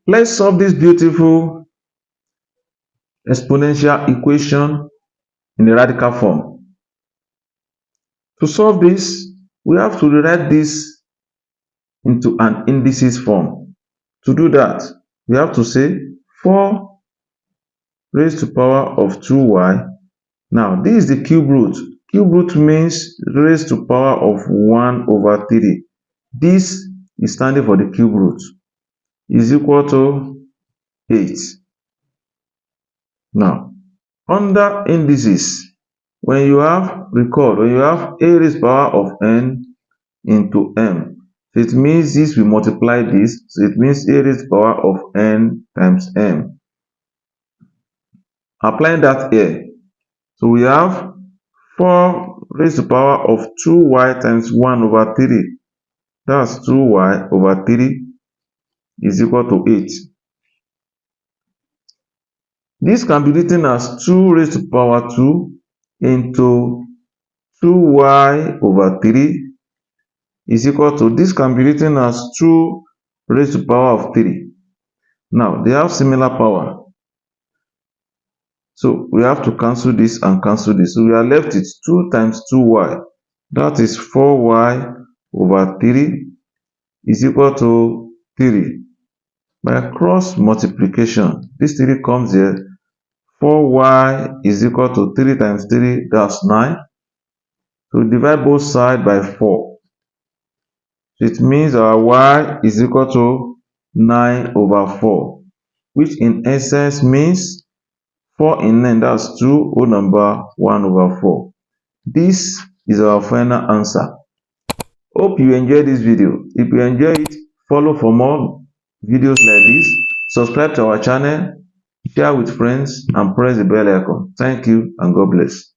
let's solve this beautiful exponential equation in a radical form. To solve this, we have to rewrite this into an indices form. To do that, we have to say 4 raised to power of 2y. Now, this is the cube root. Cube root means raised to power of 1 over 3. This is standing for the cube root, is equal to 8. Now, under indices, when you have a raised to power of n into m, so it means this will multiply this, so it means a raised to power of n times m. Applying that here, so we have 4 raised to power of 2y times 1 over 3. That's 2y over 3 is equal to 8. This can be written as 2 raised to power 2 into 2y over 3 is equal to, this can be written as 2 raised to power of 3. Now, they have similar power, so we have to cancel this and cancel this. So we are left with 2 times 2y, that is 4y over 3 is equal to 3. By cross multiplication, this 3 comes here, 4y is equal to 3 times 3, that's 9. So we divide both sides by 4. So it means our y is equal to 9 over 4, which in essence means 4 in 9, that's 2, whole number 1 over 4. This is our final answer. Hope you enjoyed this video. If you enjoy it, follow for more videos like this, subscribe to our channel, share with friends, and press the bell icon. Thank you and God bless.